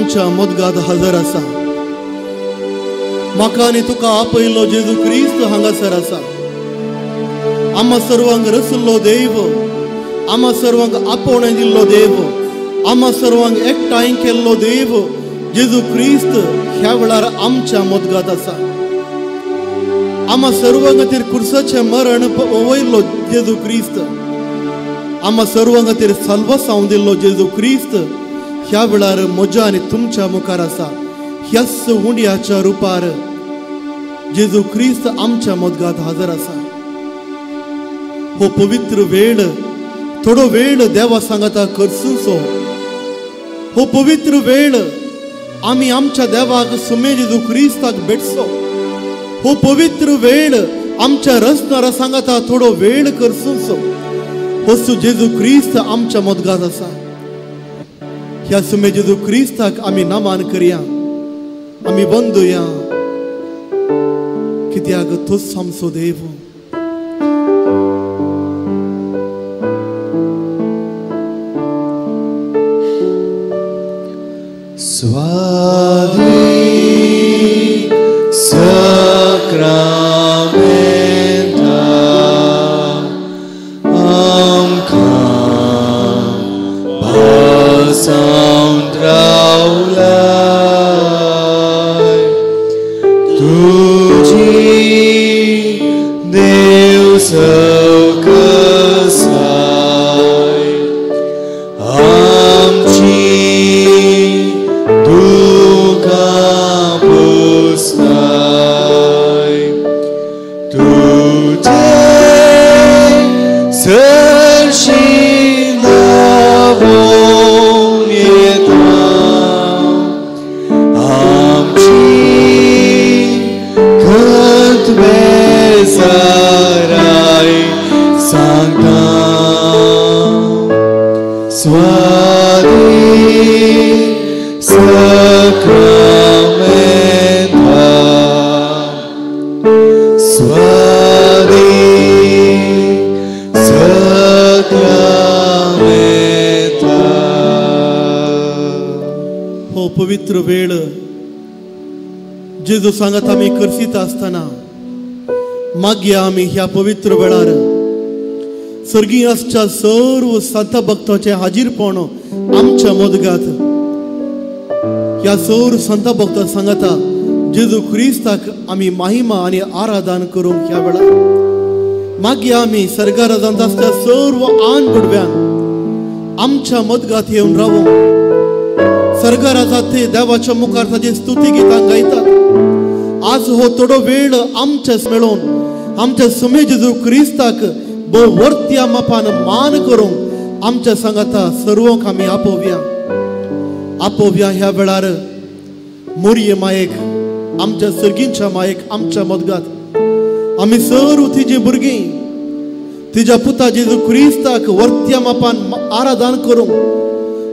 आमच्या मदगाद हजर आसा। म्हाका आनी तुका आपयल्लो जेजू क्रिस्त हांगासर आसा। आम्हा सर्वांक रचल्लो देव, आम्हा सर्वांक आपोवणें दिल्लो देव, आम्हा सर्वांक एकठांय केल्लो देव जेजू क्रिस्त ह्या वेळार आमच्या मदगाद आसा। आम्हा सर्वां खातीर क्रुसाचें मरण वयल्लो जेजू क्रिस्त, आम्हा सर्वां खातीर साल्वा सावन दिल्लो जेजू क्रिस्त ह्या वेळार म्हज्या आनी तुमच्या मुखार आसा। ह्याच हुंड्याच्या रुपार जेजू क्रिस्त आमच्या मदगाद हजर आसा। हो पवित्र वेळ थोडो वेळ देवा सांगाता करसूचो। हो पवित्र वेळ आमी आमच्या देवाक सुमे जेजू क्रिस्ताक भेटसो। हो पवित्र वेळ आमच्या रचणारा सांगाता थोडो वेळ करसूचो। हो जेजू क्रिस्त आमच्या मदगाद आसा। ह्या सुमे जेजू क्रिस्ताक आमी नमन करया, आमी वंदुया, कित्याक तोच आमचो देव। Suave sacramenta amcam balsam traulai tuji Deus alcançai amci पवित्र वेळ जेजू सांगत आमी करसीत आसतना मागया आमी ह्या पवित्र वेळार सर्गीयाच्या सर्व संत भक्तांचे हाजीरपण आमच्या मदगात ह्या सर्व संत भक्त सांगता जेजू क्रिस्ताक आमी महिमा आनी आराधन करूंक ह्या वेळार मागया आमी सर्गाराजांत आसता सर्व आन गुडव्यान आमच्या मदगात येवन रावूं। सर्गाराजात ते देवाच्या मुखार ताची स्तुती गितां गायतात। आज हो थोडो वेळ आमच्या मेळोन आमच्या सुमे जेजू क्रिस्ताक भोव वर्त्या मापान मान करूंक आमच्या सांगाता सर्वांक आमी आपोवया ह्या वेळार मोरये मायेक आमच्या सर्गींच्या मायेक आमच्या मदगात आमी सर्व तिजी भुरगीं तिच्या पुता जेजू क्रिस्ताक वर्त्या मापान आराधन करूंक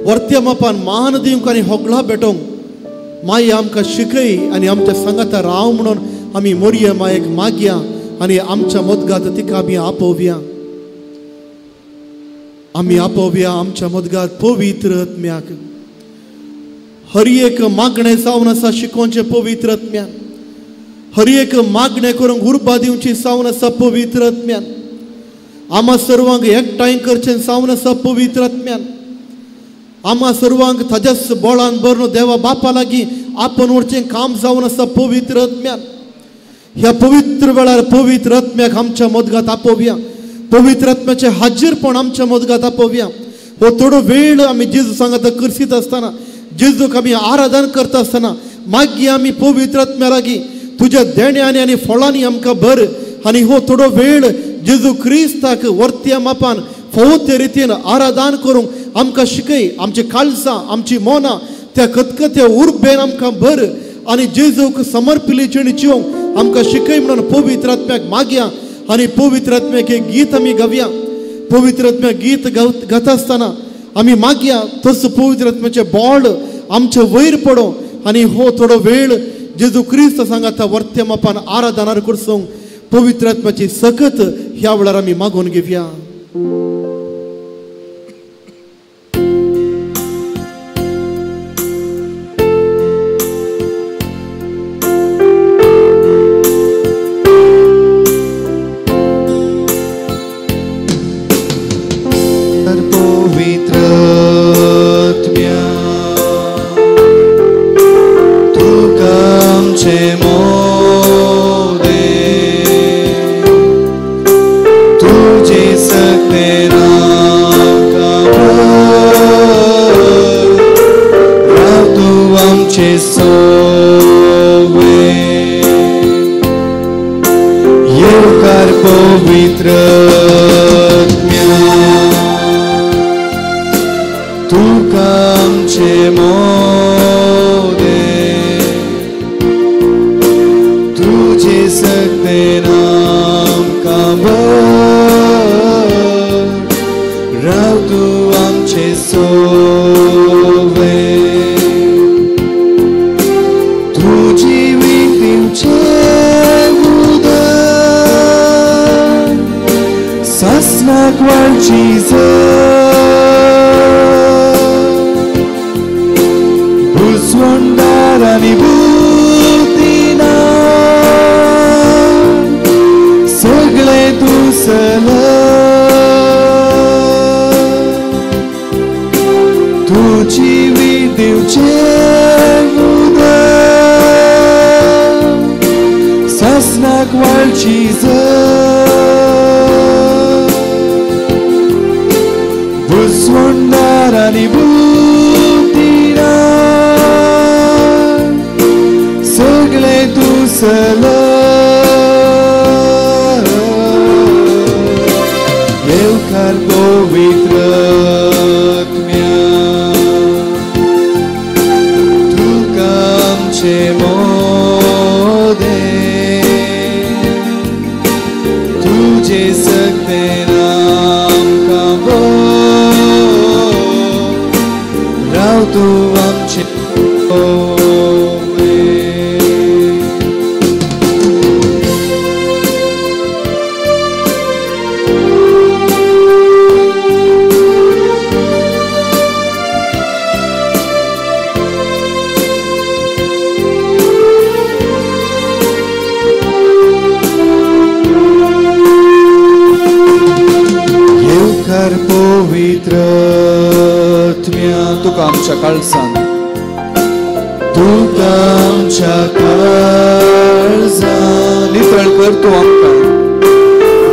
वर्त्या मापान मान दिवंक आनी होगळा भेटोंक माई आमकां शिकय आनी आमच्या सांगाता राव म्हणून आमी मोरये मायेक मागया आनी आमच्या मदगात तिका आमी आपोवया आमच्या मदगात पवित्र आत्म्याक हर एक मागणें जावन आसा शिकोवचें पवित्र आत्म्यान हर एक मागणें करूंक उर्बा दिवची जावन आसा पवित्र आत्म्यान आम्हा सर्वांक एकठांय करचें जावन आसा पवित्र आत्म्यान आम्हा सर्वांक ताज्याच बोळान बरो देवा बापा लागीं आपण वरचें काम जावन आसा पवित्र आत्म्यान ह्या पवित्र वेळार पवित्र आत्म्याक आमच्या मदगात आपोवया पवित्र आत्म्याचें हाजीरपण आमच्या मदगात आपोवया हो थोडो वेळ आमी जेजू सांगाता करसीत आसतना जेजूक आमी आराधन करता आसतना मागया आमी पवित्र आत्म्या लागीं तुज्या देण्यांनी आनी फळांनी आमकां भर आनी हो थोडो वेळ जेजू क्रिस्ताक वर्त्या मापान फावो रितीन आराधन करूंक आमकां शिकय आमची काळजां आमची मोना त्या खतखत्या उर्बेन आमकां भर आनी जेजूक समर्पिल्ली जिणी जिवंक आमकां शिकय म्हणून पवित्र आत्म्याक मागया आनी पवित्र आत्म्याक एक गीत आमी गावया पवित्र आत्म्याक गीत गाता आसतना आमी मागया तस पवित्र आत्म्याचें बोळ आमचे वयर पडो आनी हो थोडो वेळ जेजू क्रिस्त सांगाता वर्त्या मापान आराधनार करसूंक पवित्र आत्म्याची सकत ह्या वेळार आमी मागून घेवया। पवित्रत्म्या तुका आमचे मोदे तुझे सकते नाम राव तू आमचे सोवे येवकार पवित्रत्म्या तुका आमचे मोदे तुझे सकते नाम राव तू आमचे सोवे तुझी विधीचे उदक ससनाक वाळची भुसवंडार आणि भूतीना सगळे तुसल तुझी विधीचे उदक ससनाक वाळची भुसवंडार आणि भूतीना सगळे तुसल येवकार पवित्रत्म्या तुका आमचे मोदे तुझे सकते नाम राव तू आमचे येवकार पवित्रत्म्या तुका आमच्या काळजान तुका आमच्या काळजान नितळ कर तू आमकां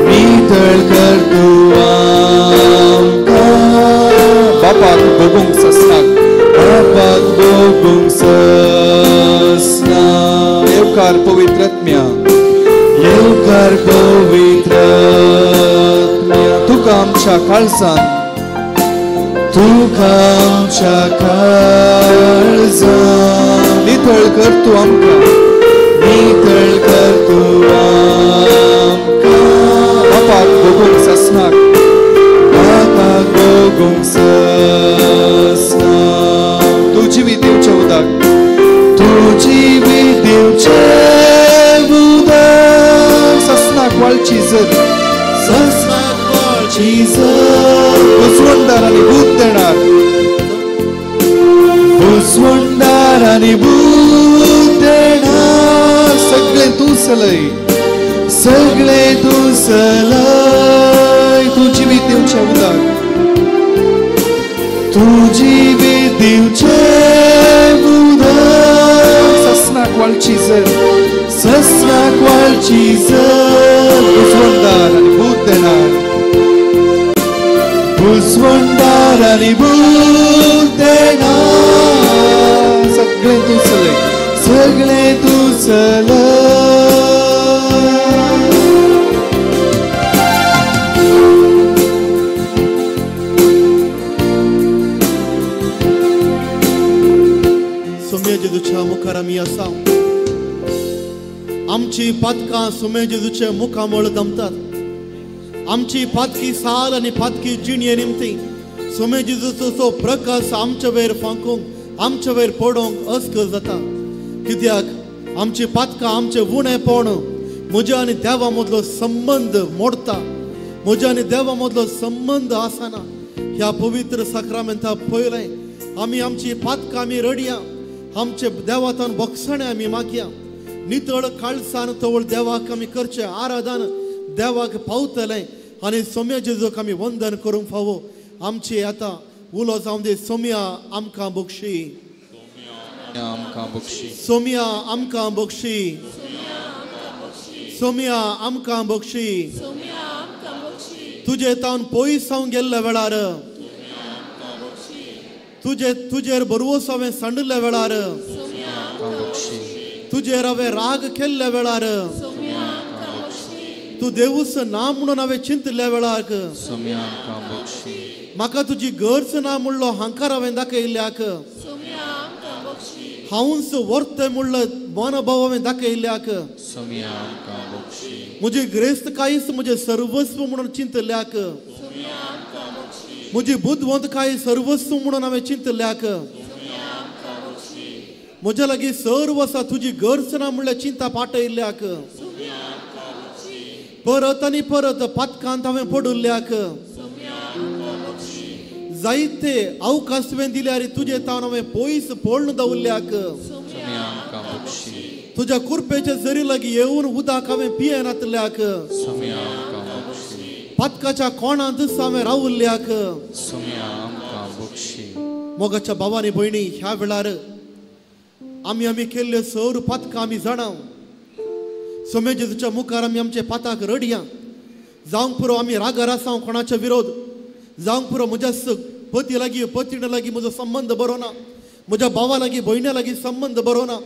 नितळ कर तू आमकां बापाक भोगूंक ससनाक बापाक भोगूंक ससना येवकार पवित्रत्म्या येवकार पवित्रत्म्या तुका आमच्या काळजान तुका आमच्या काळजान नितळ कर तू आमकां नितळ कर तू आमकां बापाक भोगूंक ससनाक बापाक भोगूंक ससना तुजी विधीचे उदक तुजी विधीचे उदक ससनाक वाळची ससनाक वाळची भुसवंडार आणि भूत देणार भुसवंडार आणि भूत देणार सगळे तुसलय सगळे तुसलय तुझी विधीचे उदक तुझी विधीचे उदक ससनाक वाळची ससनाक वाळची भुसवंडार आणि भूत देणार भुसवंडार आणि भूत देणार सगळे तुसले सगळे तुसल सुमे जेजूच्या मुखार आमी आसा आमची पातकां सुमे जेजूच्या मुखामळ दमतात आमची पातकी साल आणि पातकी जिणे निमती सुमे जेजूचो तो प्रकाश आमच्या वयर फांकूंक आमच्या वयर पडोवंक अस्क जाता कित्याक आमची पातकां आमचे उणेपण म्हज्या आनी देवा मदलो संबंध मोडता म्हज्या आनी देवा मदलो संबंध आसना ह्या पवित्र साक्रामेंता पयलें आमी आमची पातकां आमी रडया आमचे देवातान बक्षणे आमी मागया नितळ काळसान तवळ देवाक आमी करचे आराधन देवाक पावतले आनी सोम्या जेजूक आमी वंदन करूंक फावो आमचे आता उलो जावन दे सोम्या आमकां बक्षी आमकां बक्षी सोम्या आमकां बक्षी सोम्या आमकां बक्षी तुजे तावन पयस जावन गेल्ल्या वेळार तुजेर बरवस हांवें सांडल्या वेळार तुजेर हांवें राग केल्ल्या वेळार तू देवूस ना म्हणून हांवें चिंतल्या वेळाक म्हाका तुजी गरज ना म्हणलो हांकार हांवें दाखयल्याक हांवूच वर्ते म्हणलो मनभाव हांवें दाखयल्याक म्हजी ग्रेस्तकायच म्हजें सर्वस्व म्हणून चिंतल्याक म्हजी बुद्धवंतकाय सर्वस्व म्हणून हांवें चिंतल्याक म्हज्या लागीं सर्व आसा तुजी गरज ना म्हणल्यार चिंता पाटयल्याक परत आनी परत पातकांत हांवें पडुल्ल्याक जायते अवकाश तुवें दिल्यार तुजे तावन हांवें पयस पळोवन दवरल्याक तुज्या कुरपेच्या जरी लागीं येवन उदक हांवें पियेनातल्याक पातकाच्या कोणांत हांवें रावल्ल्याक मोगाच्या भावांनी भयणी ह्या वेळार आमी केल्ले सर पातकां आमी जाणाव सोमे जेजूच्या मुखार आमी आमचे पाताक रडया जावंक पुरो आमी रागार आसाव कोणाचे विरोध जावंक पुरो म्हज्या पती लागीं पत्नी लागीं म्हजो संबंध बरो ना म्हज्या भावा लागीं भयण्या लागीं संबंध बरो ना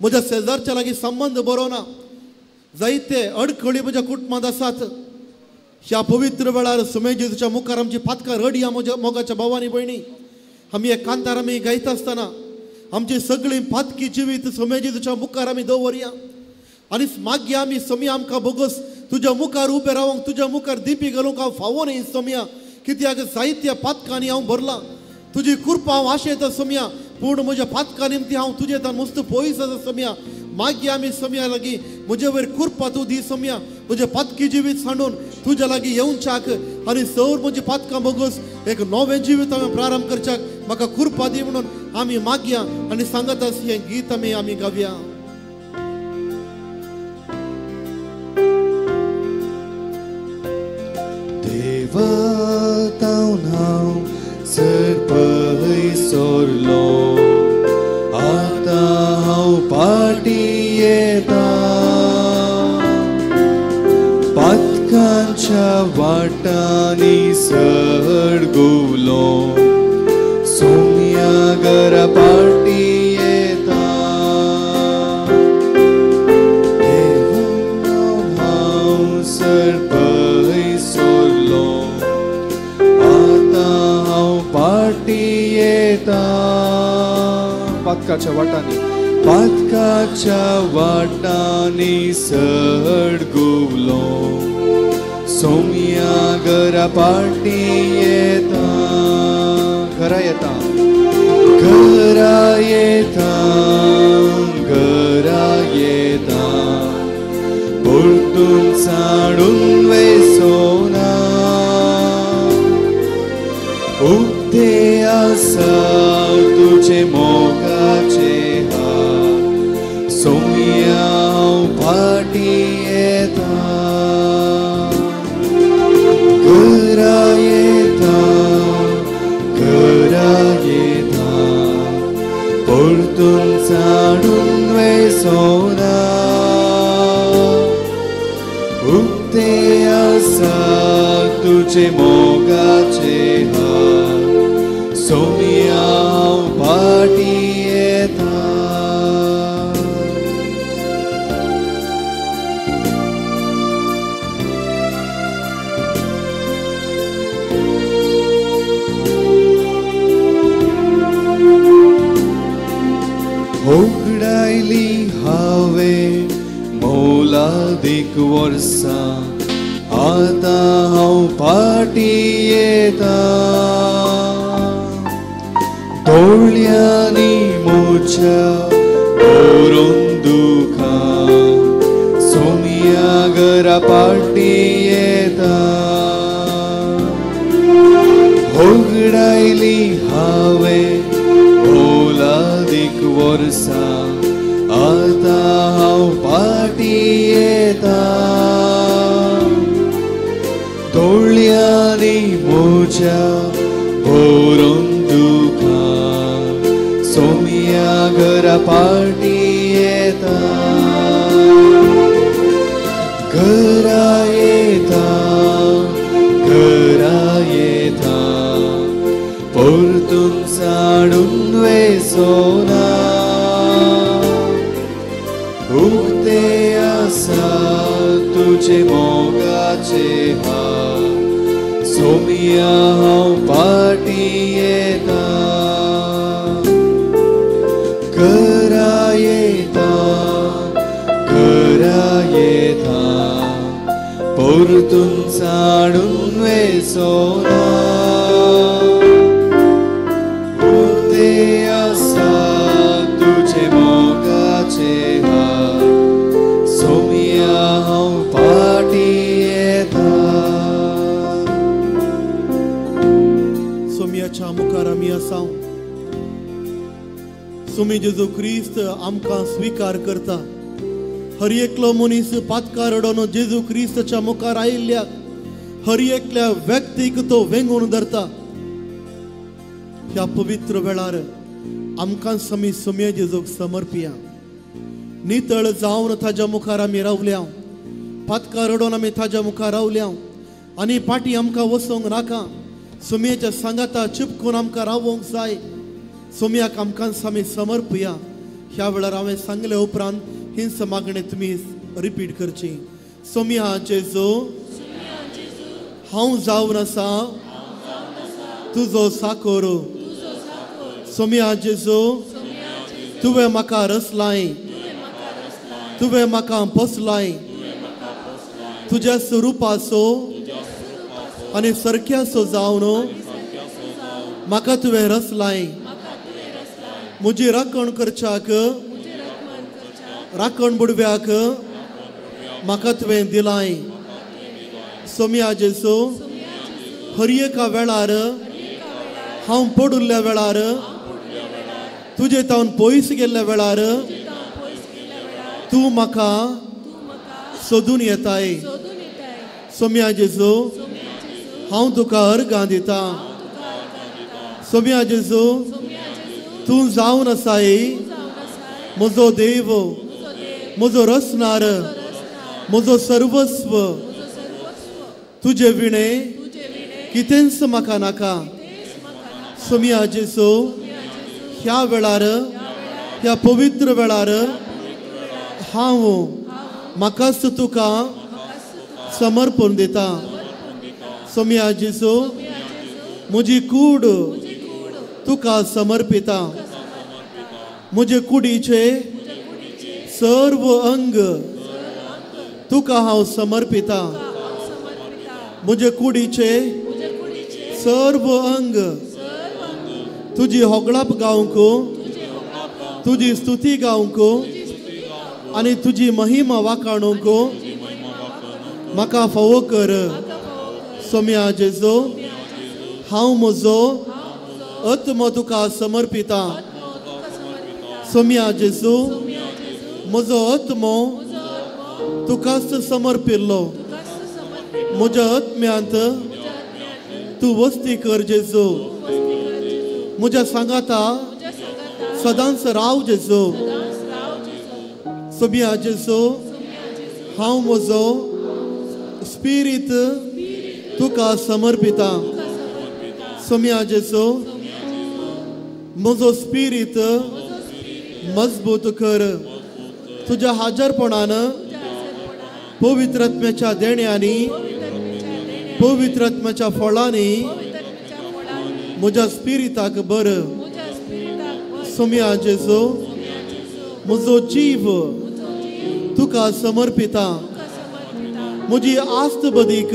म्हज्या शेजारच्या लागीं संबंध बरो ना जायते अडखळी म्हज्या कुटुंबांत आसात ह्या पवित्र वेळार सोमे जेजूच्या मुखार आमची पातकां रडया म्हज्या मोगाच्या भावांनी भयणी आमी एक कांतार आमी गायता आसतना आमची सगळीं पातकी जिवीत सोमे जेजूच्या मुखार आमी दवरया आनी मागया आमी सोम्या आमकां बोगस तुज्या मुखार उबे रावंक तुज्या मुखार दिपी घालूंक हांव फावो न्ही सोम्या कित्याक जायत्या पातकांनी हांव भरला तुजी कृपा हांव आशेता सोम्या पूण म्हज्या पातकां निमती हांव तुजे तान मस्त पयस आसा सोम्या मागया आमी सोम्या लागीं म्हजे वयर कृपा तूं दी सोम्या म्हजें पातकी जिवीत सांडून तुज्या लागीं येवच्याक आनी सर म्हजी पातकां बोगस एक नवें जिवीत हांवें प्रारंभ करच्याक म्हाका कृपा दी म्हणून आमी मागया आनी सांगत आसा हें गीत आमी गावया Vătau n-au sărpăi sorlo Ata hau patieta Patkancha vatani sădgulo Somya gara patieta Devau hau sărpăi sorlo पाटियेता पातकाच्या वाटांनी सडगुलो Saumya घरा पाटियेता घरा येता परतून साडून वेसोना उक्ते आसा तुझे मोगाचे हात सोम्या पाटियेता घरा येता परतून साडून वेसोना उक्ते आसा तुझे मोगाचे हात सोम्या पाटियेता होगडायली हांवें मोलादीक वर्सां आता हांव पाटियेता दोळ्यांनी म्हज्या भरून दुखां सोम्या घरा पाटियेता होगडायली हांवें मोलादीक वर्सां आता हांव पाटियेता दोळ्यांनी म्हज्या Boron duka Somia gara partieta Garayeta Portun sadun vesona Ukte asa तुझे मोगाचे हा सोमिया हांव पाटी येता घरा येता परतून साडून वेसोना उक्ते आसा तुझे मोगाचे हा सोमिया हांव पाटी येता सोमियाच्या मुखार आमी आसाव सोमी जेजू क्रिस्त आमकां स्वीकार करता हर एकलो मनीस पातकार अडोन जेजू क्रिस्तच्या मुखार आयिल्ल्याक हर एकल्या व्यक्तीक तो वेंगून धरता ह्या पवित्र वेळार आमकां समी सोम्या जेजूक समर्पिया नितळ जावन ताज्या मुखार आमी रावल्या पातकार अडोन आमी ताज्या मुखार रावल्या आनी पाटी आमकां वसोंक नाका सोम्याच्या सांगाता चिपकून आमकां रावोंक जाय सोम्याक आमकां आमी समर्पया ह्या वेळार हांवें सांगले उपरांत हिंस मागणें तुमी रिपीट करची सोम्या जेजू हांव जावन आसा तुजो साकोर सोम्या जेजू तुवें म्हाका रचलाय तुवें म्हाका पोसलाय तुज्या स्वरुपाचो आनी सारक्याचो जावन म्हाका तुवें रचलाय म्हजी राखण करच्याक राखण बुडव्याक म्हाका तुवें दिलाय सोम्या जेजू हर एका वेळार हांव पडुल्ल्या वेळार तुजे तावन पयस गेल्ल्या वेळार तूं म्हाका सोदून येताय सोम्या जेजू हांव तुका अर्गां दिता सोम्या जेजू तूं जावन आसाय म्हजो देव म्हजो रचणार म्हजो सर्वस्व तुजे विणे कितेंच म्हाका नाका सोम्या जेजू ह्या वेळार ह्या पवित्र वेळार हांव म्हाकाच तुका समर्पण दिता सोम्या जेजू म्हजी कूड तुका समर्पिता म्हजे कुडीचे सर्व अंग तुका हांव समर्पिता म्हजे कुडीचे सर्व अंग तुजी होगळाप गावंक तुजी स्तुती गावंक आनी तुजी महिमा वाखाणूंक म्हाका फावो कर सोम्या जेजू हांव म्हजो आत्म तुका समर्पिता सोम्या जेजू म्हजो आत्म तुकाच समर्पिल्लो म्हज्या आत्म्यांत तूं वस्ती कर जेजू म्हज्या सांगाता सदांच राव जेजू सोम्या जेजू हांव म्हजो स्पिरीट तुका समर्पिता सोम्या जेजू म्हजो स्पिरीट मजबूत कर तुज्या हाजरपणान पवित्र आत्म्याच्या देण्यांनी पवित्र आत्म्याच्या फळांनी म्हज्या स्पिरिताक बर सोम्या जेजू म्हजो जीव तुका समर्पिता म्हजी आस्त बदीक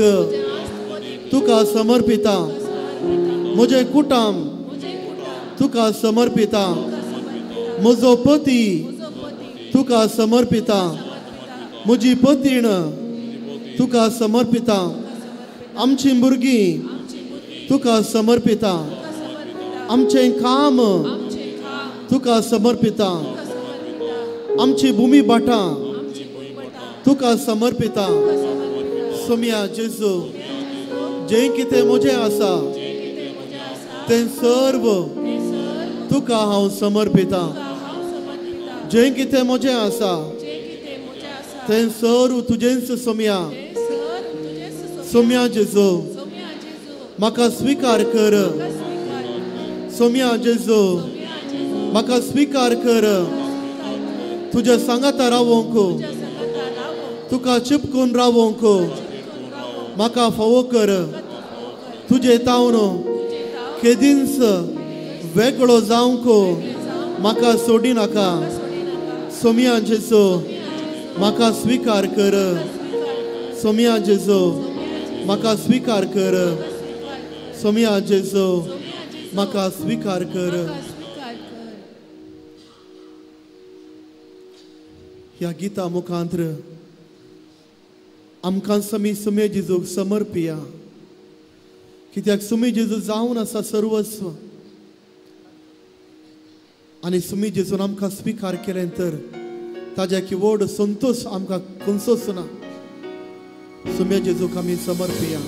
तुका समर्पिता म्हजें कुटुंब तुका समर्पिता म्हजो पती तुका समर्पिता म्हजी पतीण तुका समर्पिता आमची भुरगीं तुका समर्पिता आमचें काम तुका समर्पिता आमची भूमी भाटां तुका समर्पिता सोम्या जेजू जें कितें म्हजें आसा तें सर्व तुका हांव समर्पिता. जें कितें म्हजें आसा तें सर्व तुजेंच सोम्या. सोम्या जेजू म्हाका स्वीकार कर. सोम्या जेजू म्हाका स्वीकार कर. तुज्या सांगाता रावोंक, तुका चिपकून रावोंक म्हाका फावो कर. तुजे तावन केदींच वेगळो जावंक म्हाका सोडी नाका. सोम्या जेजू म्हाका स्वीकार कर. सोम्या जेजू म्हाका स्वीकार कर. सोम्या जेजू म्हाका स्वीकार कर. ह्या गिता मुखांतर आमकां सुमे जेजूक समर्पिया. कित्याक सुमे जेजू जावन आसा सर्वस्व. आनी सुमे जेजून आमकां स्वीकार केलें तर ताज्या की व्हड संतोष आमकां खंयचोच ना. सुमे जेजूक आमी समर्पिया.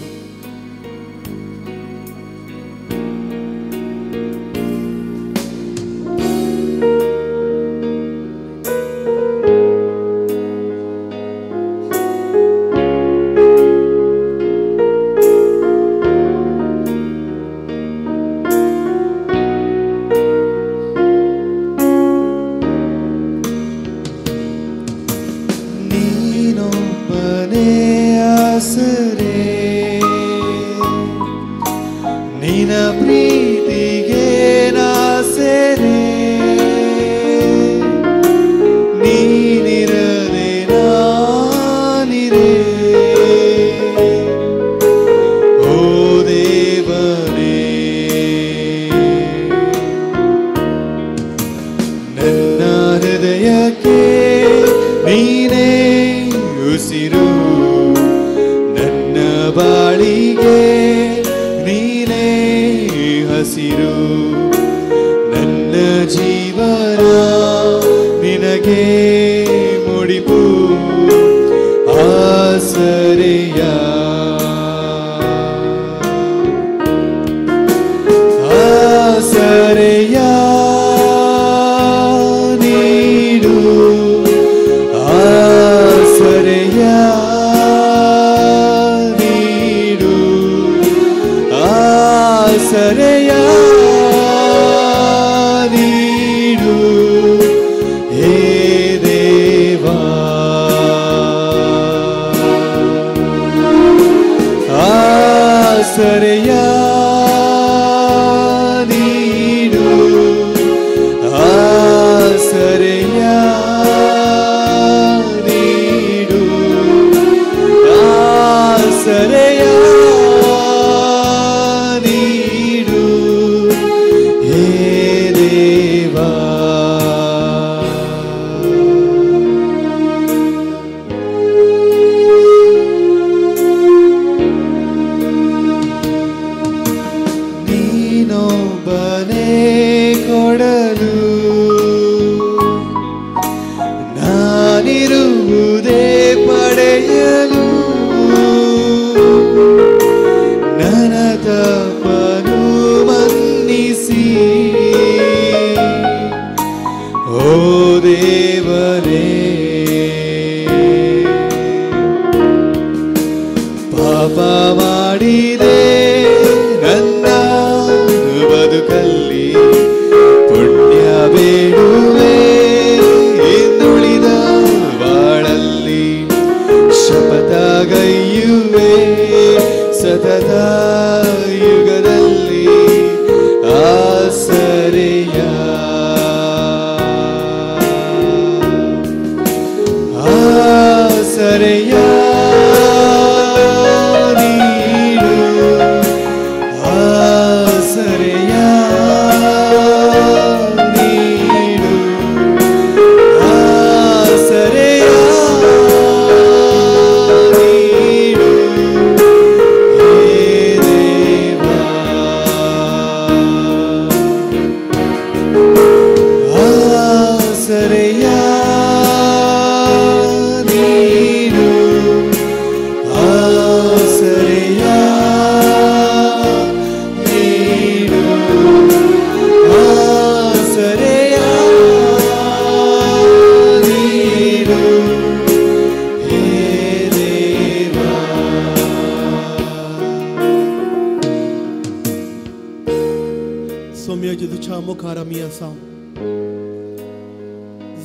सोम्या जिदुच्या मुखार आमी आसा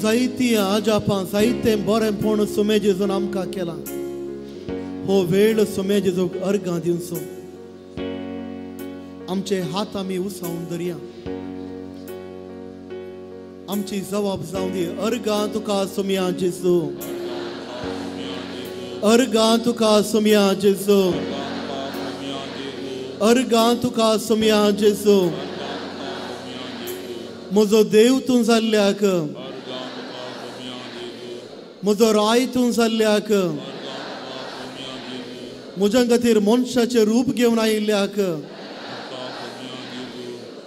जायती आजापां जायते बरेंपण सोम्या जेजून आमकां केलां हो वेळ सोम्या जेजूक अर्गां दिवचो आमचे हात आमी उसावून धरया आमची जबाब जावं दी अर्गां तुका सोम्या जेजू अर्गां तुका सोम्या जेजू अर्गां तुका सोम्या जेजू म्हजो देव तूं जाल्ल्याक म्हजो राय तूं जाल्ल्याक म्हज्या खातीर मनशाचें रूप घेवन आयिल्ल्याक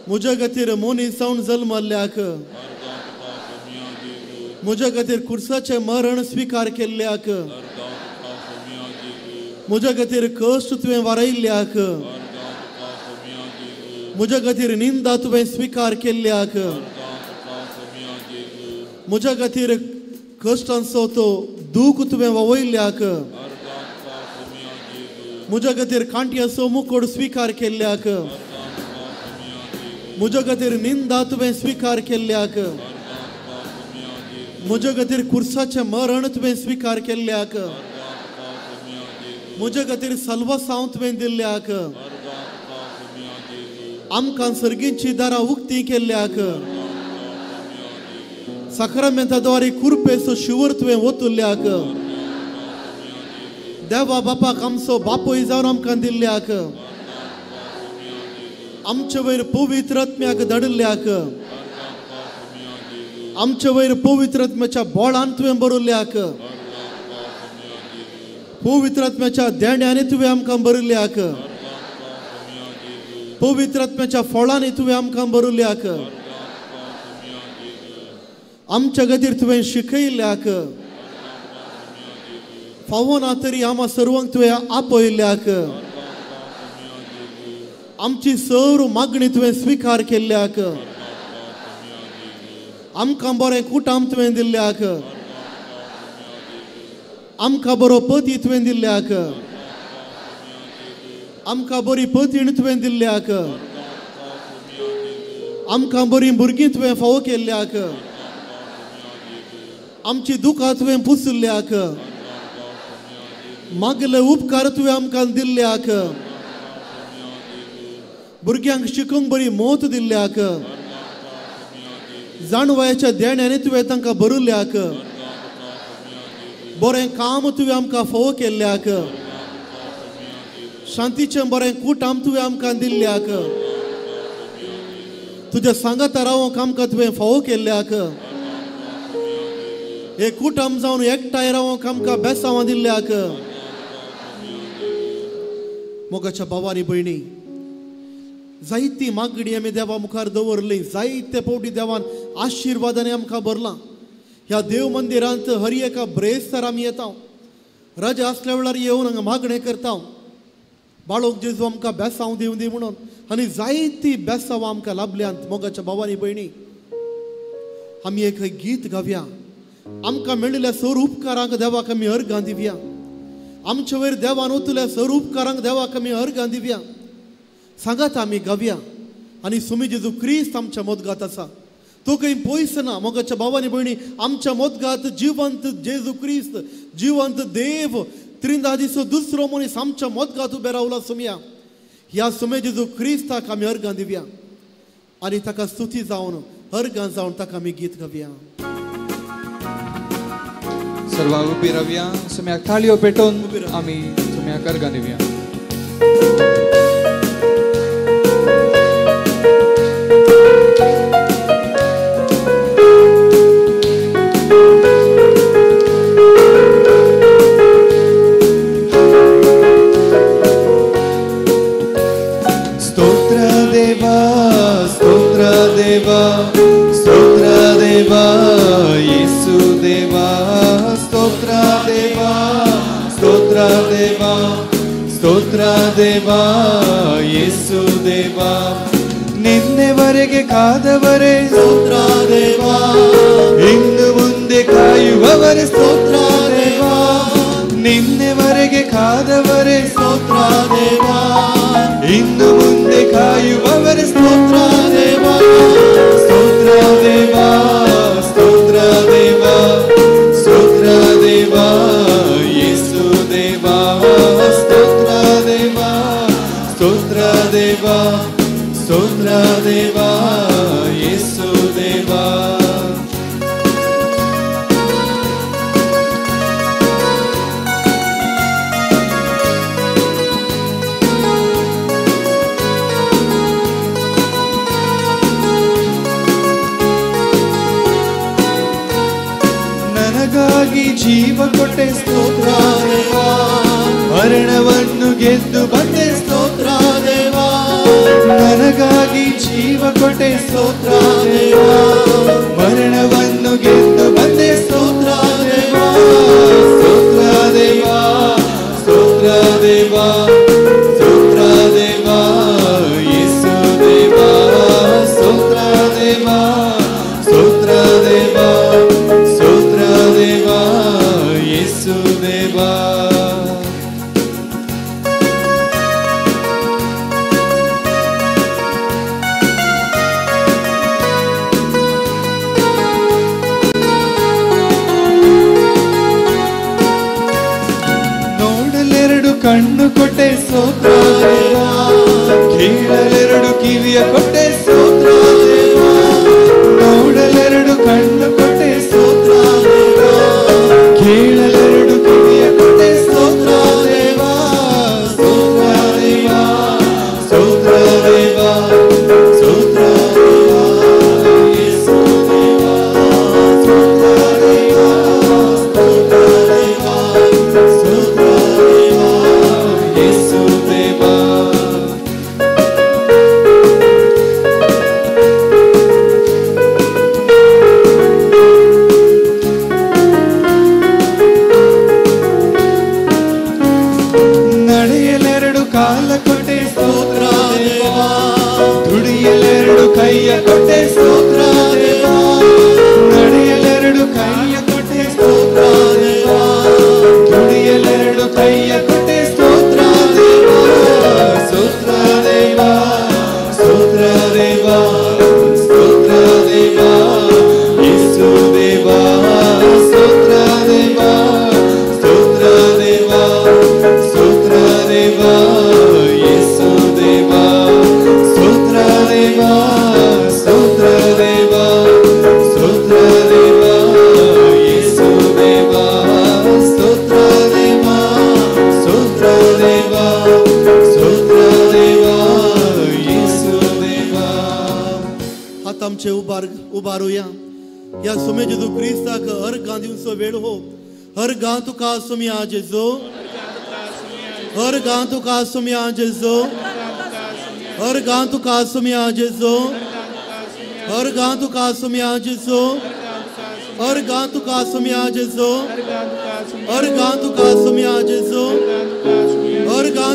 म्हज्या खातीर मनीस जावन जल्मल्ल्याक म्हज्या खातीर कुर्साचें मरण स्वीकार केल्ल्याक म्हज्या खातीर कश्ट तुवें वारयल्ल्याक म्हज्या खातीर निंदा तुवें स्वीकार केल्ल्याक म्हज्या खातीर कश्टांचो तो दूख तुवें ववयल्ल्याक म्हज्या खातीर कांट्याचो मुकोड स्वीकार केल्ल्याक म्हज्या खातीर निंदा तुवें स्वीकार केल्ल्याक म्हज्या खातीर कुर्साचें मरण तुवें स्वीकार केल्ल्याक म्हज्या खातीर सल्वसांव तुवें दिल्ल्याक आमकां सर्गींची दारां उक्तीं केल्ल्याक साक्रामेंताद्वारे कुरपेचो शिवर तुवें ओतुल्ल्याक देवा बापाक आमचो बापूय जावन आमकां दिल्ल्याक आमचे वयर पवित्र आत्म्याक धाडिल्ल्याक आमचे वयर पवित्र आत्म्याच्या बोळान तुवें भरिल्ल्याक पवित्र आत्म्याच्या देण्यांनी तुवें आमकां भरिल्ल्याक पवित्र आत्म्याच्या फळांनी तुवें आमकां भरिल्ल्याक आमच्या खातीर तुवें शिकयल्ल्याक फावना तरी आम्हा सर्वांक तुवें आपयल्ल्याक आमची सर्व मागणी तुवें स्वीकार केल्ल्याक आमकां बरें कुटाम तुवें दिल्ल्याक आमकां बरो पती तुवें दिल्ल्याक आमकां बरी पतीण तुवें दिल्ल्याक आमकां बरीं भुरगीं तुवें फावो केल्ल्याक आमची दुखां तुवें पुसल्ल्याक मागले उपकार तुवें आमकां दिल्ल्याक भुरग्यांक शिकूंक बरी मोत दिल्ल्याक जाणवयाच्या देण्यांनी तुवें तांकां भरिल्ल्याक बरें काम तुवें आमकां फावो केल्ल्याक शांतीचें बरें कुटाम तुवें आमकां दिल्ल्याक तुज्या सांगाता रावंक आमकां तुवें फावो केल्ल्याक हे कुटाम जावन एकठांय रावंक आमकां बेसांवां दिल्ल्याक मोगाच्या भावांनी भयणी जायती मागणी आमी देवा मुखार दवरली जायते फावटी देवान आशिर्वादांनी आमकां भरलां ह्या देव मंदिरांत हर एका ब्रेस्तार आमी येता रजा आसल्या वेळार येवन हांगा मागणें करता बाळोक जेजू आमकां बेसांव दिवं दी म्हणून आनी जायती बेसांवां आमकां लाभल्यांत मोगाच्या भावांनी भयणी आमी एक गीत गावया आमकां मेळिल्ल्या सर उपकारांक देवाक आमी अर्गां दिवया आमचे वयर देवान ओतल्या सर उपकारांक देवाक आमी अर्गां दिवया सांगात आमी गावया आनी सुमी जेजू क्रिस्त आमच्या मोदगात आसा तो खंय पयस ना मोगाच्या भावांनी भयणी आमच्या मोदगात जिवंत जेजू क्रिस्त जिवंत देव त्रिंदा दिसो दुसरो मनीस आमच्या मोदगात उबे रावला सुमया ह्या सुमे जेजू क्रिस्ताक आमी अर्गां दिवया आनी ताका स्तुती जावन अर्गां जावन ताका आमी गीत गावया सर्व उबी रावया सुम्याक थाळयो पेटोवन आमी सुम्याक अर्गां दिवया ದೇವಾ ಯೇಸು ದೇವಾ ನಿನ್ನೆವರೆಗೆ ಕಾದವರೇ ಸ್ತೋತ್ರ ದೇವಾ ಇನ್ನು ಮುಂದೆ ಕಾಯುವವರೇ ಸ್ತೋತ್ರ ದೇವಾ ನಿನ್ನೆವರೆಗೆ ಕಾದವರೇ ಸ್ತೋತ್ರ ದೇವಾ ಇನ್ನು ಮುಂದೆ ಕಾಯುವವರೇ ಸ್ತೋತ್ರ ದೇವಾ ಸ್ತೋತ್ರ ದೇವಾ ಯೇಸು ದೇವಾ. ನನಗಾಗಿ ಜೀವ ಕೊಟ್ಟೆ ಸ್ತೋತ್ರ ದೇವಾ, ಮರಣವನ್ನು ಗೆದ್ದು ಬಂದೆ ಸ್ತೋತ್ರ ದೇವಾ. ನನಗಾಗಿ ಜೀವ ಕೊಟ್ಟೆ ಸ್ತೋತ್ರ ದೇವಾ, ಮರಣವನ್ನು ಗೆದ್ದು ಬಂದೆ ಸ್ತೋತ್ರ ದೇವಾ. ಸ್ತೋತ್ರ ದೇವಾ ಸ್ತೋತ್ರ ದೇವಾ ಸ್ತೋತ್ರ ದೇವಾ ಯೇಸು ದೇವಾ. ಸ್ತೋತ್ರ ದೇವಾ ಸ್ತೋತ್ರ ದೇವಾ ಸ್ತೋತ್ರ ದೇವಾ ಯೇಸು ದೇವಾ. ನೋಡಲೆರಡು ಕಣ್ಣು ಕೊಟ್ಟೆ ಸ್ತೋತ್ರ ದೇವಾ, ಕೇಳಲೆರಡು ಕಿವಿಯ ಕೊಟ್ಟೆ ಸ್ತೋತ್ರ ದೇವಾ. ನೋಡಲೆರಡು ಕಣ್ಣು ಕೊಟ್ಟೆ ಸ್ತೋತ್ರ ದೇವಾ, ಕೇಳಲೆರಡು ಕಿವಿಯ ಕೊಟ್ಟೆ ಸ್ತೋತ್ರ ದೇವಾ. ಸ್ತೋತ್ರ ದೇವಾ ಸ್ತೋತ್ರ ದೇವಾ ಸ್ತೋತ್ರ ದೇವಾ ಯೇಸು ದೇವಾ. ಸ್ತೋತ್ರ ದೇವಾ ಸ್ತೋತ್ರ ದೇವಾ ಸ್ತೋತ್ರ ದೇವಾ ಯೇಸು ದೇವಾ. ನಡೆಯಲೆರಡು ಕಾಲ ಕೊಟ್ಟೆ ಸ್ತೋತ್ರ ದೇವಾ, ದುಡಿಯಲೆರಡು ಕೈಯ ಕೊಟ್ಟೆ ಸ್ತೋತ್ರ ದೇವಾ. ನಡೆಯಲೆರಡು ಕೈಯ ಕೊಟ್ಟೆ ಸ್ತೋತ್ರ ದೇವಾ, ದುಡಿಯಲೆರಡು ಕೈಯ ಕೊಟ್ಟೆ ಸ್ತೋತ್ರ ದೇವಾ. ಸ್ತೋತ್ರ ದೇವಾ ಸ್ತೋತ್ರ ದೇವಾ ಸ್ತೋತ್ರ ದೇವಾ ಯೇಸು ದೇವಾ. ಸ್ತೋತ್ರ ದೇವಾ ಸ್ತೋತ್ರ ದೇವಾ ಸ್ತೋತ್ರ ದೇವಾ ಯೇಸು ದೇವಾ. ಸ್ತೋತ್ರ ದೇವಾ ಸ್ತೋತ್ರ ದೇವಾ ಸ್ತೋತ್ರ ದೇವಾ ಯೇಸು ದೇವಾ. ಸ್ತೋತ್ರ ದೇವಾ ಸ್ತೋತ್ರ ದೇವಾ ಸ್ತೋತ್ರ देवा येशू देवा. हात आमचे उबारूया. या सुमे जेजू क्रिस्ताक हर गांधींचो वेळ हो. हर गां तुका सुम्या जेजो, हर गां तुका सुम्या जेजो, हर गां तुका सुम्या जेजो, हर गां तुका सुम्या जेजो, हर गां तुका सुम्या जेजो, हर गां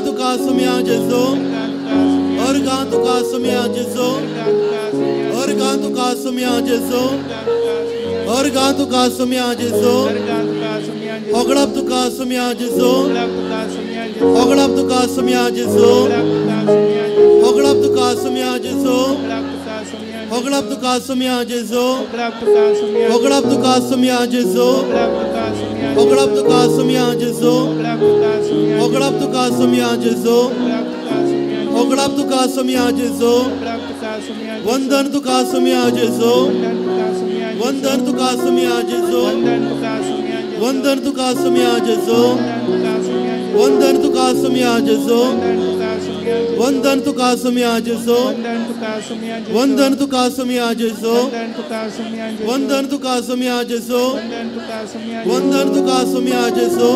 तुका सुम्या जेजो, हर गां तुका सुम्या जेजो, हर गां तुका सुम्या जेजो, हर गां तुका सुम्या जेजो, हर गां तुका सुम्या जेजो, होगळप तुका सुम्या जेजो, होगळप तुका सुम्या जेजो, होगळप तुका सुम्या जेजो, होगळप तुका सुम्या जेजो, होगळप तुका सुम्या जेजो, होगळप तुका सुम्या जेजो, होगळप तुका सुम्या जेजो, होगळप तुका सुम्या जेजो, वंदन तुका सुम्या जेजो, वंदन तुका सुम्या जेजो, वंदन तुका सुम्या जेजो, वंदन तुका सुम्या जेजो, वंदन तुका सुम्या जेजो, वंदन तुका सुम्या जेजो, वंदन तुका सुम्या जेजो, वंदन तुका सुम्या जेजो,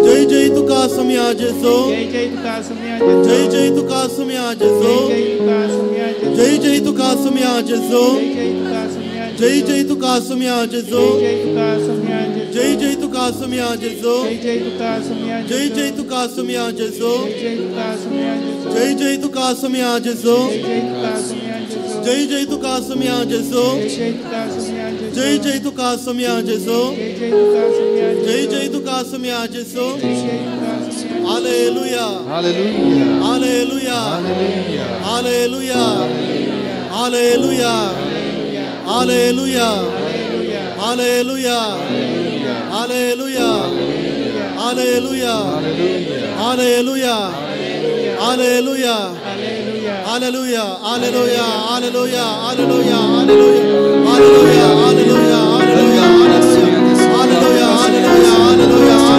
जय जय तुका सुम्या जेजो, जय जय तुका सुम्या जेजो, जय जय तुका सुम्या जेजो, जय जय तुका सुम्या जेजो, जय जय तुका सुम्या जेजो, जय जय तुका सुम्या जेजो, जय जय तुका सुम्या जेजो, जय जय तुका सुम्या जेजो, जय जय तुका सुम्या जेजो, जय जय तुका सुम्या जेजो. Hallelujah hallelujah hallelujah hallelujah hallelujah hallelujah hallelujah hallelujah hallelujah hallelujah hallelujah Hallelujah, hallelujah, hallelujah, hallelujah, hallelujah, hallelujah, hallelujah, hallelujah, hallelujah, hallelujah, hallelujah,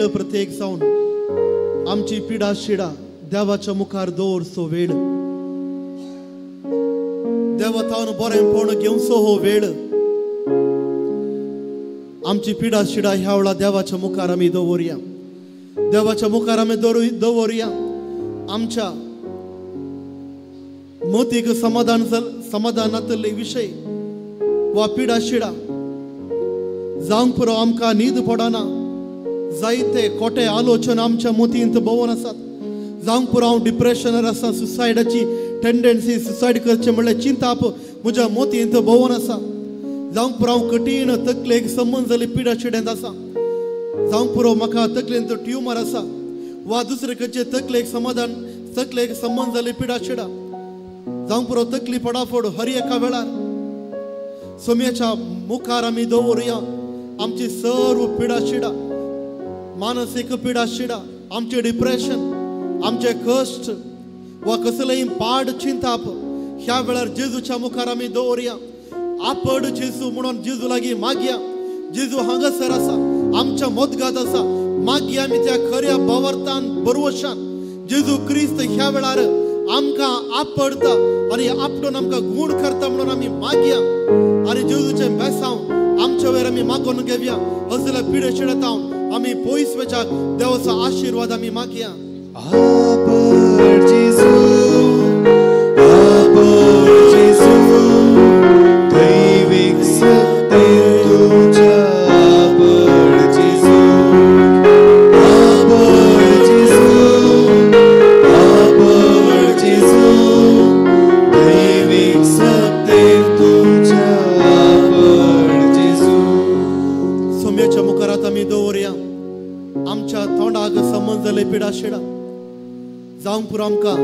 प्रत्येक जाऊन आमची पिडा शिडा देवाच्या मुखार दवर सो वेळ देवा तावन बरेपण घेवन सो हो वेळ आमची पिडा शिडा ह्या वेळा देवाच्या मुखार आम्ही दवरया देवाच्या मुखार आम्ही दवरया आमच्या मोतीक समाधानातले विषय वा पिडा शिडा जावंक पुरो आमकां न्हीद पडना जायते खोटे आलोचना आमच्या मोतींत भोवन आसात जावंक पुरो हांव डिप्रेशनार आसा सुसायडाची टेंडन्सी सुसायड करचे म्हणल्यार चिंताप म्हज्या मोतींत भोवन आसा जावंक पुरो हांव कठीण तकलेक संबंद जाली पिडा शिड्यांत आसा जावंक पुरो म्हाका तकलेंत ट्युमर आसा वा दुसरे खंयचे तकलेक संबंद जाली पिडा शिडा जावंक पुरो तकली फडाफड हर एका वेळार सोम्याच्या मुखार आमी दवरुया आमची सर्व पिडा शिडा मानसिक पिडा शिडा आमचे डिप्रेशन आमचे कष्ट वा कसलेय पाड चिंताप ह्या वेळार जेजूच्या मुखार आमी दवरुया आपड जेजू म्हणून जेजू लागीं मागया जेजू हांगासर आसा आमच्या मोदगात आसा मागया आमी त्या खऱ्या भावार्थान बरवशान जेजू क्रिस्त ह्या वेळार आमकां आपडता आनी आपटून आमकां गूण करता म्हणून आमी मागया आनी जेजूचे बेसांव आमच्या वयर आमी मागून घेवया असले पिडे शिडतावन आमी पयस वचाक देवाचो आशीर्वाद आमी मागया आपड जेजू दैविक सत्तेन तुझ्या आपड जेजू दैविक सत्तेन तुझ्या आपड जेजू सोम्याच्या मुखारात आमी दवरया आमच्या तोंडाक संबंद जाले पिडा शिडा जावंक पुरो आमकां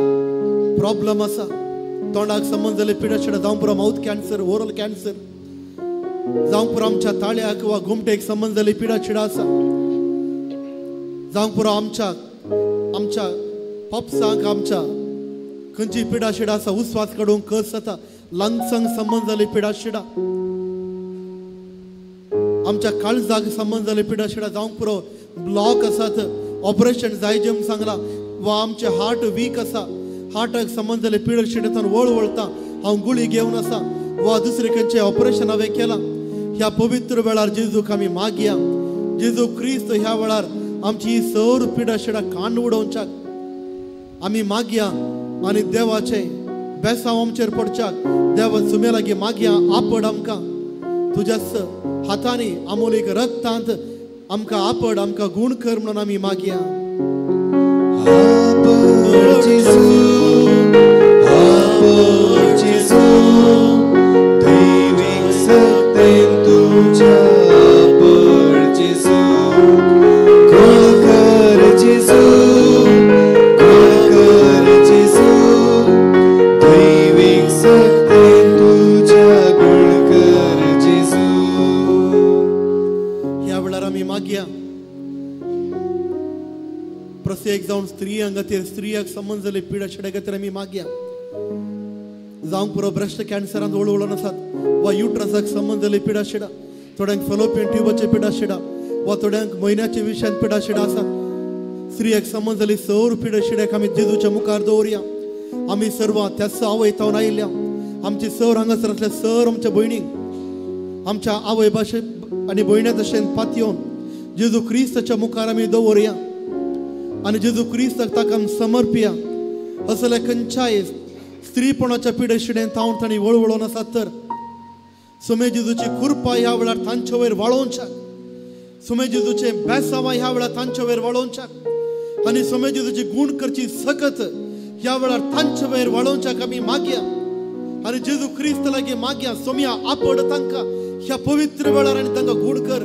प्रॉब्लेम आसा तोंडाक संबंद जाले पिडा शिडा जावंक पुरो माउथ कॅन्सर ओरल कॅन्सर जावंक पुरो आमच्या ताळ्याक वा घुमटेक संबंद जाले पिडा शिडा आसा जावंक पुरो आमच्या पॉप्सांक आमच्या खंयची पिडा शिडा आसा उस्वास काडूंक कस जाता लंग्सांक संबंद जाले पिडा शिडा आमच्या काळजाक संबंद जाले पिडा शिडा जावंक पुरो ब्लॉक आसात ऑपरेशन जायचे म्हूण सांगला वा आमचे हार्ट वीक आसा हार्टाक संबंद जाले पिडा शिडेतान वळवळता हांव गुळी घेवन आसा वा दुसरे खंयचे ऑपरेशन हांवें केला ह्या पवित्र वेळार जेजूक आमी मागया जेजू क्रिस्त ह्या वेळार आमची ही सर पिडा शिडा कांड उडोवच्याक आमी मागया आनी देवाचे बेसांव आमचेर पडच्याक देवा सुमे लागीं मागया आपड आमकां तुज्याच हातांनी अमोलीक रक्तांत आमकां आपड आमकां गूण कर म्हणून आमी मागया आपड जेजू दैविक सत्तेन तुझ्या आपड जेजू गूण कर जेजू दैविक सत्तेन तुझ्या गूण कर जेजू ह्या वेळार आमी मागया प्रत्येक जावन स्त्रियांक खातीर स्त्रियाक संबंद जाले पिडा शिड्या खातीर आमी मागया जावंक पुरो ब्रेस्ट कॅन्सरांत वळवळून आसात वा युट्रसाक संबंद जाले पिडा शिडा थोड्यांक फेलोपियन ट्यूबाचे पिडा शिडा वा थोड्यांक म्हयन्याच्या विशयान पिडा शिडा आसात स्त्रियाक संबंद जाली सौर पिडा शिड्याक आमी जेजूच्या मुखार दवरया आमी सर्व त्याच आवयतावन आयिल्ल्या आमची सर हांगासर आसल्या सर आमच्या भयणीक आमच्या आवय भाशे आनी भयणे तशें पातयेवन जेजू क्रिस्ताच्या मुखार आमी दवरया आनी जेजू क्रिस्ताक ताका आमी समर्पया. असले खंयच्याय स्त्रीपणाच्या पिडेशिडेन ताणी वळवळोन आसात तर सुमे जेजूची कृपा ह्या वेळार तांचे वयर वाळोवच्याक, सुमे जेजूचे बेसांवां ह्या वेळार तांचे वयर वाळोवच्याक आनी सुमे जेजूची गूण करची सकत ह्या वेळार तांचे वयर वाळोवच्याक आमी मागया. आनी जेजू क्रिस्त लागीं मागया सोम्या आपड तांकां ह्या पवित्र वेळार आनी तांकां गूण कर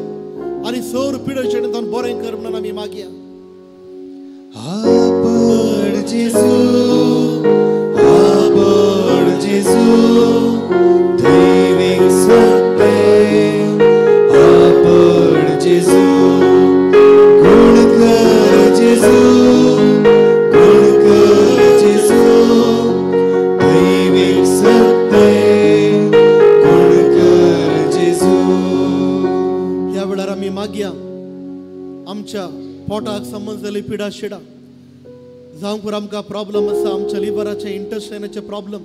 आनी सौर पिडेशिडेन तांकां बरें कर म्हणून आमी मागया. आपड जेजू, आपड जेजू, दैवीक सत्य, आपड जेजू, गुण कर जेजू, गुण कर जेजू, दैवीक सत्य, गुण कर जेजू. ह्या वेळार आमी मागया आमच्या पोटाक समजलेली पिडा शिडा जावंक आमकां प्रॉब्लम आसा, आमच्या लिव्हराचे इंटेस्टायनाचे प्रॉब्लम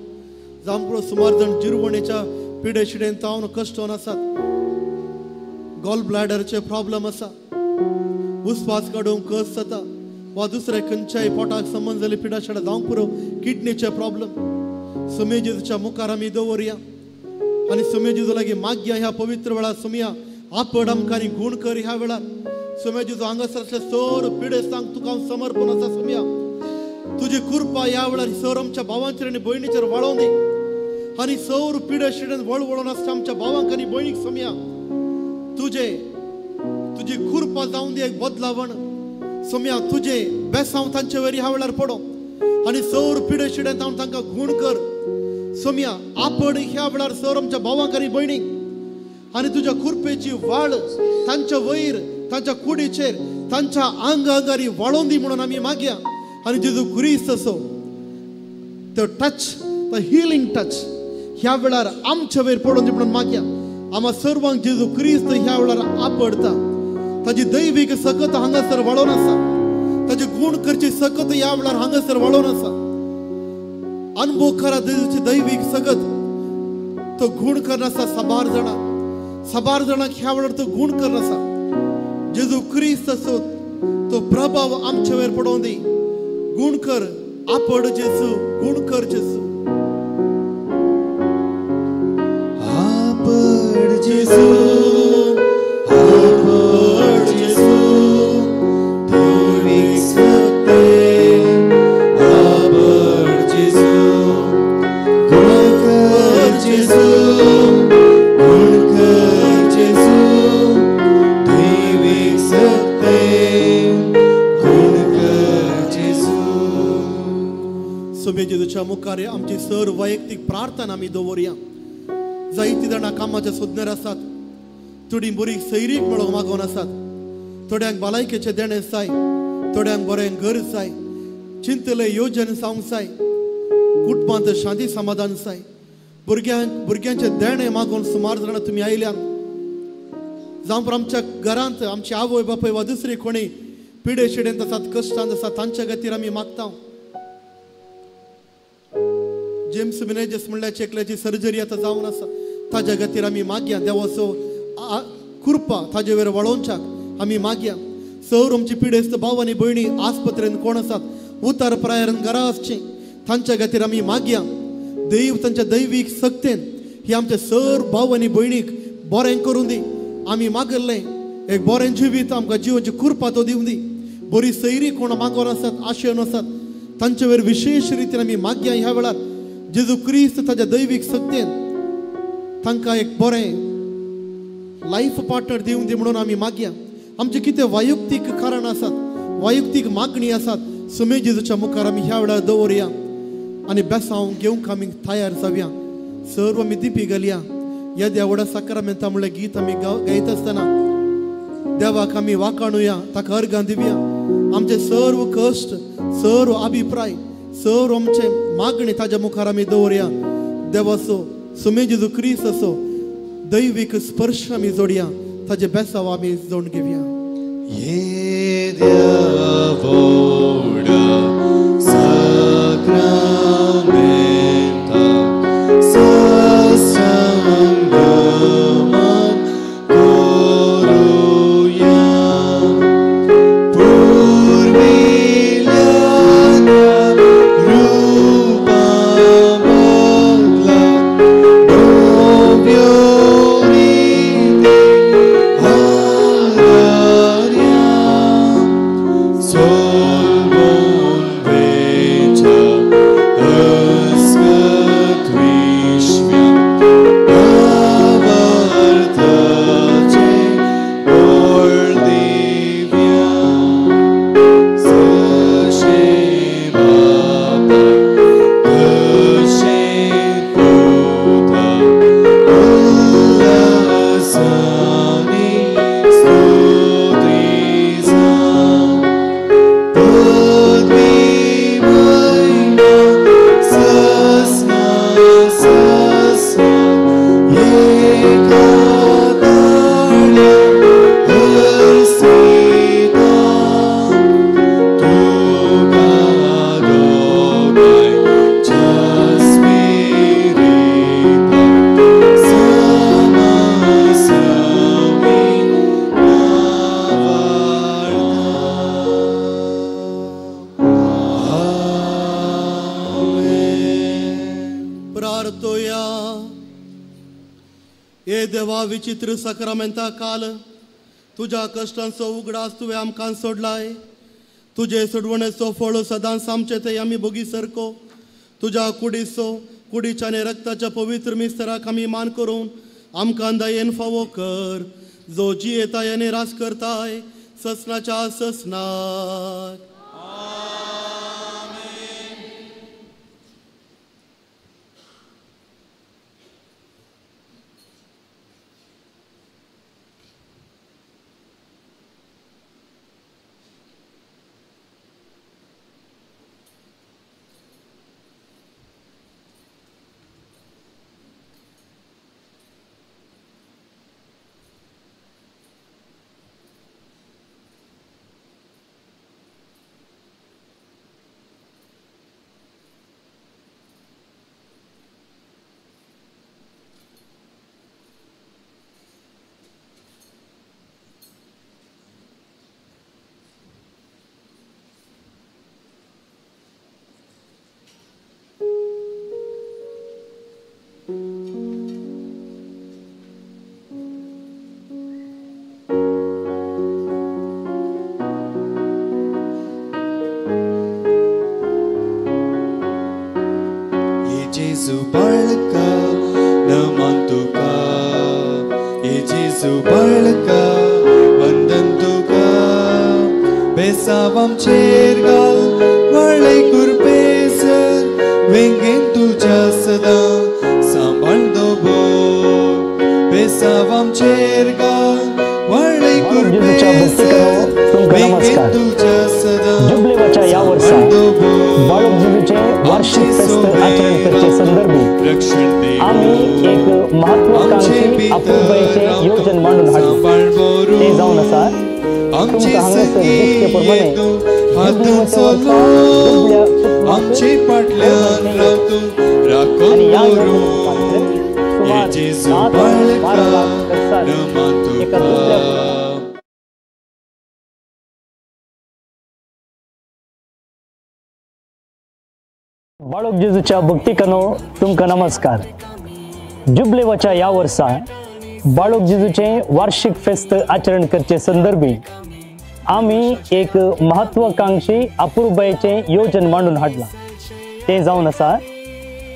जावंक सुमार जाण जिरवणेच्या पिडे शिडेन तावन कश्टोन आसात, गॉल ब्लॅडरचे प्रॉब्लम आसा, उस्वास काडूंक कस जाता वा दुसरे खंयच्याय पोटाक समजलेली पिडा शिडा जावंक पुरो किडनीचे प्रॉब्लम सुमे जेजूच्या मुखार आमी दवरया आनी सुमे जेजू लागीं मागया. ह्या पवित्र वेळार सुमया आपड आमकां आनी गूण कर. ह्या वेळार सुमे जेजू हांगासर असले सर पिडे सांग तुका हांव समर्पण आसा. सुमया तुजी कृपा ह्या वेळार सर आमच्या भावांचेर आनी भयणीचेर वाळोवन दी आनी सौर पिडे शिडेन वळवळोन आसता आमच्या भावांक आनी भयणीक सुमया तुजी कृपा जावन दी एक बदलावण. सुमया तुजे बेसांव तांचे वयर ह्या वेळार पडो आनी सौर पिडे शिडेन जावन तांकां गूण कर. सुमया आपड ह्या वेळार सर आमच्या भावांक आनी भयणीक आनी तुज्या कृपेची वाळ तांच्या वयर तांच्या कुडीचेर तांच्या आंगारी वाळोवन दी म्हणून आमी मागया. आनी जेजू क्रिस्त असो तो टच, तो हिलिंग टच ह्या वेळार आमच्या वयर पडोवन दी म्हणून मागया. आम्हा सर्वांक जेजू क्रिस्त ह्या वेळार आपडता, ताजी दैवीक सकत हांगासर वाळोवन आसा, ताजी गूण करची सकत ह्या वेळार हांगासर वाळोवन आसा. अनुभव करा जेजूची दैवीक सकत तो गूण करनासा. साबार जाणांक ह्या वेळार तो गूण करनासा. जेजू क्रिस्त असो तो प्रभाव आमच्या वयर पडोवन दी. गूण कर आपड जेजू, गूण कर जेजू. आपड जेजू, आपड जेजू, दैवीक सत्य, आपड जेजू, गुण कर जेजू, गुण कर जेजू, दैवीक सत्य, गुण कर जेजू. सुमे जेजूच्या मुखार आमची सर वैयक्तीक प्रार्थना आमी दवरया. जायती जाणां कामाच्या सोदण्यार आसात, थोडी बरी सैरीक मेळोवंक मागोवन आसात, थोड्यांक भलायकेचे देणे जाय, थोड्यांक बरें घर जाय, चिंतले योजन जावंक जाय, कुटुंबांत शांती समाधान जाय, भुरग्यांचे देणे मागोवन सुमार जाणां तुमी आयल्यात. जावं आमच्या घरांत आमची आवय बापूय वा दुसरी कोणी पिडे शिडेंत आसात, कश्टांत आसात, तांच्या खातीर आमी मागता. जेम्स मिनेजस म्हणल्यार चेकल्याची सर्जरी आतां जावन आसा, ताज्या खातीर आमी मागया. देवाचो कृपा ताजे वयर वळोवच्याक आमी मागया. सौर आमची पिडेस्त भाव आनी भयणी आस्पत्रेन कोण आसात, उतार प्रायरान घरां आसची, तांच्या खातीर आमी मागया. देव तांच्या दैवीक सक्तेन ही आमच्या सर भाव आनी भयणीक बरें करून दी. आमी मागल्लें एक बरें जिवीत आमकां जिवाची कृपा तो दिवन दी. बरी सैरी कोण मागोन आसात, आशेन आसात, तांचे वयर विशेष रितीन आमी मागया. ह्या वेळार जेजू क्रिस्त ताच्या दैवीक सक्तेन तांकां एक बरें लायफ पार्टनर दिवन दी म्हणून आमी मागया. आमचे कितें वैयक्तीक कारण आसात, वैयक्तीक मागणी आसात, सुमे जेजूच्या मुखार आमी ह्या वेळार दवरया आनी बेसांव घेवंक आमी तयार जावया. सर्व आमी दिपी घालया. ह्या देवडा साक्रामेंता म्हणलें गीत आमी गायत आसतना देवाक आमी वाखाणुया, ताका अर्गां दिवया. आमचे सर्व कश्ट, सर्व अभिप्राय, सर्व आमचे मागणी ताज्या मुखार आमी दवरया. देवाचो सुमे जेजू क्रिस्त असो दैवीक स्पर्श आमी जोडया, ताजे बेसांव आमी जोडून घेवया. ये देवोडा साक्रामेंता सत्संगमा हे देवा विचित्र सक्रामेंता काल तुझ्या कष्टांचो उगडास तुवें आमकां सोडलाय. तुझे सोडवणेचो फळ सदांच आमचे ते आमी बोगी सरको तुझ्या कुडीच्या आनी रक्ताच्या पवित्र मिस्तराक आमी मान करून आमकां दयेन फावो कर, जो जी येताय आनी रास करताय ससनाच्या ससनाक. Jesu balka namantuka, ye Jesu balka vandantuka, besavam chergal valai kurpesa, vengen tuja sada sambaldo bo, besavam chergal valai kurpesa, vengen tuja sada जुबलेवाच्या या वर्षात बाळक जेजूचे वार्षिक फेस्त आचरण करचे संदर्भी आम्ही एक महत्वाकांक्षी अपूर्वचे योजन मांडून हाडले. ते जावन आसा तुमकां हांगासर दिसचे प्रमाणे जुबलेवाच्या वर्सात आमचे फाटल्यान रावतू राखून दवरून सुमार 7-12 लाख खर्चान एका दुबळ्या बाळक जेजूच्या भक्तिकानो तुमकां नमस्कार. जुबलेवाच्या या वर्सा बाळक जेजूचे वार्षिक फेस्त आचरण करचे संदर्भी आम्ही एक महत्वाकांक्षी अपूर्वचे योजन मांडून हाडला. ते जावन आसा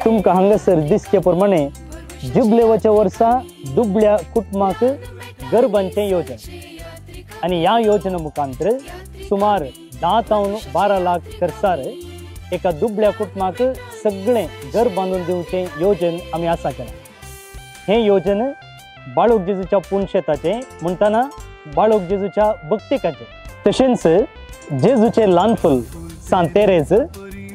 तुमकां हांगासर दिसचे प्रमाणे जुबलेवाच्या वर्सा दुबळ्या कुटुंबाक गरबांचे योजन आणि या योजने मुखांतर सुमार 10-12 लाख खर्चार एका दुबळ्या कुटुंबाक सगळे घर बांधून दिवचे योजन आम्ही आसा केला. हे योजन बाळक जेजूच्या पुणशेताचे म्हणताना बाळक जेजूच्या भक्तिकाचे तशेंच जेजूचे ल्हानफूल सांत तेरेज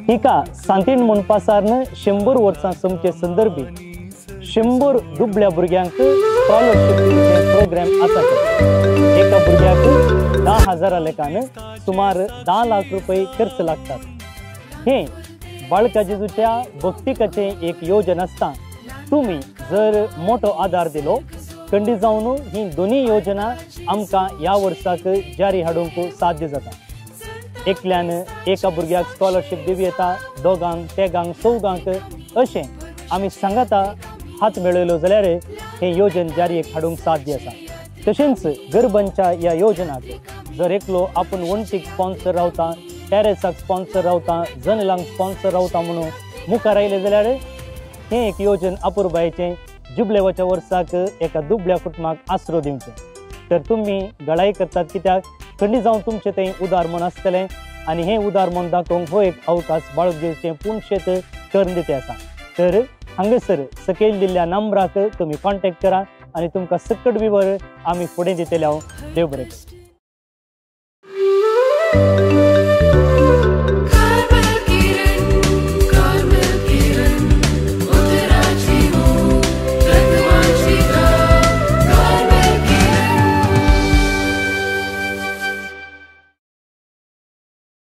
हिका सांतीण म्हणपा सारन 100 वर्सां समचे संदर्भी 100 दुबळ्या भुरग्यांक स्कॉलरशिप प्रोग्राम आसा केला. एका भुरग्याक 10,000 लेखान सुमार 10 लाख रुपये खर्च लागतात. हे बाळका जेजूच्या भक्तिकाचे एक योजन असता. तुम्ही जर मोठो आधार दिलो खंडी जावन ही दोन्ही योजना आमकां या वर्साक जारी हाडूंक साध्य जाता. एकल्यान एका भुरग्याक स्कॉलरशिप दिवं येता, दोगांक, तेगांक, चौगांक अशें आमी सांगाता हात मेळयलो जाल्यार हे योजन जारीक हाडूंक साध्य आसा. तशेंच गरबांच्या या योजनाक जर एकलो आपूण वणटीक स्पॉन्सर रावता, टॅरेसाक स्पॉन्सर रावता, जनलांक स्पॉन्सर रावता म्हणून मुखार आयले जाल्यार हे एक योजन अपूर्बायेचें जुबलेवाच्या वर्साक एका दुबळ्या कुटुंबाक आसरो दिवचें. तर तुमी गळाई करतात कित्याक खंडी जावन तुमचें तें उदार मन आसतलें आनी हें उदार मन दाखोवंक हो एक अवकाश बाळक जेजूचें पुणशेत कर्णदिते आसा. तर हांगासर सकयल दिल्ल्या नंबराक तुमी कॉन्टॅक्ट करा आनी तुमकां सकट विवर आमी फुडें दितले. हांव देव बरें.